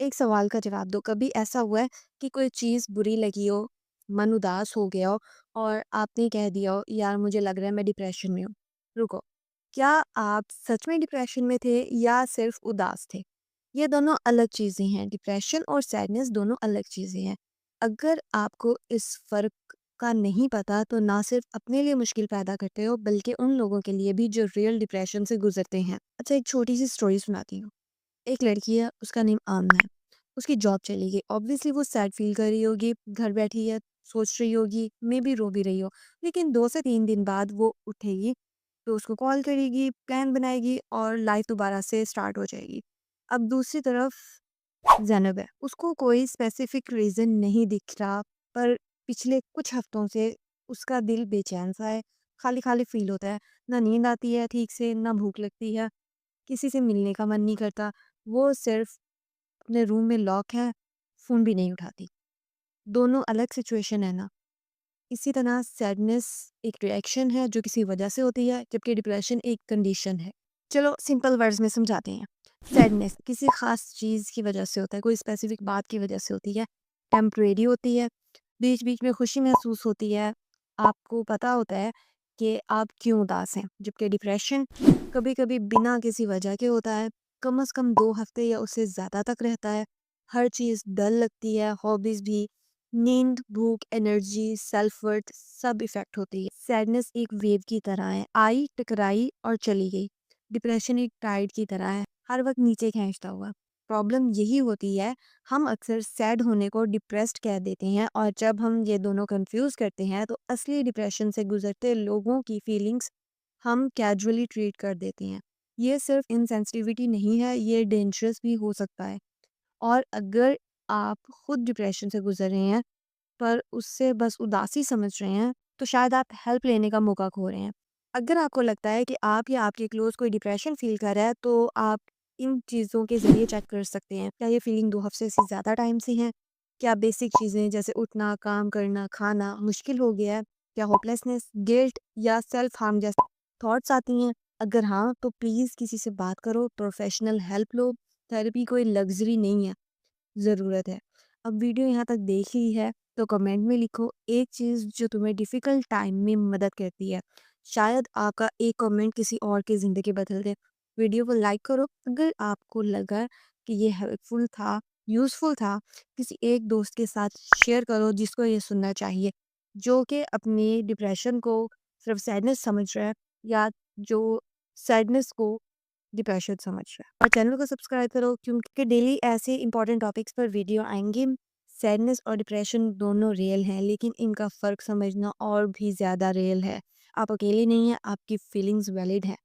एक सवाल का जवाब दो। कभी ऐसा हुआ है कि कोई चीज़ बुरी लगी हो, मन उदास हो गया हो और आपने कह दिया हो यार मुझे लग रहा है मैं डिप्रेशन में हूँ। रुको, क्या आप सच में डिप्रेशन में थे या सिर्फ उदास थे? ये दोनों अलग चीज़ें हैं। डिप्रेशन और सैडनेस दोनों अलग चीज़ें हैं। अगर आपको इस फ़र्क का नहीं पता तो ना सिर्फ अपने लिए मुश्किल पैदा करते हो बल्कि उन लोगों के लिए भी जो रियल डिप्रेशन से गुजरते हैं। अच्छा, एक छोटी सी स्टोरी सुनाती हूँ। एक लड़की है, उसका नेम आमना है। उसकी जॉब चली गई। ऑब्वियसली वो सैड फील कर रही होगी, घर बैठी है, सोच रही होगी, मे बी रो भी रही हो। लेकिन 2 से 3 दिन बाद वो उठेगी, तो उसको कॉल करेगी, प्लान बनाएगी और लाइफ दोबारा से स्टार्ट हो जाएगी। अब दूसरी तरफ ज़ैनब है, उसको कोई स्पेसिफिक रीज़न नहीं दिख रहा, पर पिछले कुछ हफ्तों से उसका दिल बेचैन-सा है, खाली-खाली फ़ील होता है। ना नींद आती है ठीक से, ना भूख लगती है, किसी से मिलने का मन नहीं करता। वो सिर्फ़ अपने रूम में लॉक है, फ़ोन भी नहीं उठाती। दोनों अलग सिचुएशन है ना? इसी तरह सैडनेस एक रिएक्शन है जो किसी वजह से होती है, जबकि डिप्रेशन एक कंडीशन है। चलो सिंपल वर्ड्स में समझाते हैं। सैडनेस किसी ख़ास चीज़ की वजह से होता है, कोई स्पेसिफिक बात की वजह से होती है, टेम्परेरी होती है, बीच-बीच में खुशी महसूस होती है, आपको पता होता है कि आप क्यों उदास हैं। जबकि डिप्रेशन कभी-कभी बिना किसी वजह के होता है, कम से कम 2 हफ़्ते या उससे ज़्यादा तक रहता है। हर चीज़ डल लगती है, हॉबीज़ भी, नींद, भूख, एनर्जी, सेल्फ वर्थ सब इफ़ेक्ट होती है। सैडनेस एक वेव की तरह है, आई, टकराई और चली गई। डिप्रेशन एक टाइड की तरह है, हर वक़्त नीचे खींचता हुआ। प्रॉब्लम यही होती है, हम अक्सर सैड होने को डिप्रेस्ड कह देते हैं और जब हम ये दोनों कंफ्यूज करते हैं तो असली डिप्रेशन से गुजरते लोगों की फीलिंग्स हम कैजुअली ट्रीट कर देते हैं। ये सिर्फ इनसेंसिटिविटी नहीं है, ये डेंजरस भी हो सकता है। और अगर आप खुद डिप्रेशन से गुजर रहे हैं पर उससे बस उदासी समझ रहे हैं, तो शायद आप हेल्प लेने का मौका खो रहे हैं। अगर आपको लगता है कि आप या आपके क्लोज़ कोई डिप्रेशन फ़ील कर रहा है, तो आप इन चीज़ों के ज़रिए चेक कर सकते हैं। क्या ये फ़ीलिंग 2 हफ़्ते से ज़्यादा टाइम से है? क्या बेसिक चीज़ें जैसे उठना, काम करना, खाना मुश्किल हो गया है? क्या होपलेसनेस, गिल्ट या सेल्फ हार्म जैसी थॉट्स आती हैं? अगर हाँ, तो प्लीज़ किसी से बात करो, प्रोफ़ेशनल हेल्प लो। थेरेपी कोई लग्ज़री नहीं है, ज़रूरत है। अब वीडियो यहाँ तक देख ली है तो कमेंट में लिखो एक चीज़ जो तुम्हें डिफ़िकल्ट टाइम में मदद करती है। शायद आपका एक कमेंट किसी और की ज़िंदगी बदल दे। वीडियो को लाइक करो अगर आपको लगा कि ये हेल्पफुल था, यूज़फुल था। किसी एक दोस्त के साथ शेयर करो जिसको ये सुनना चाहिए, जो कि अपने डिप्रेशन को सिर्फ़ सैडनेस समझ रहा है या जो सैडनेस को डिप्रेशन समझ रहा है। और चैनल को सब्सक्राइब करो क्योंकि डेली ऐसे इंपॉर्टेंट टॉपिक्स पर वीडियो आएंगे। सैडनेस और डिप्रेशन दोनों रियल हैं लेकिन इनका फ़र्क समझना और भी ज़्यादा रियल है। आप अकेले नहीं हैं, आपकी फीलिंग्स वैलिड हैं।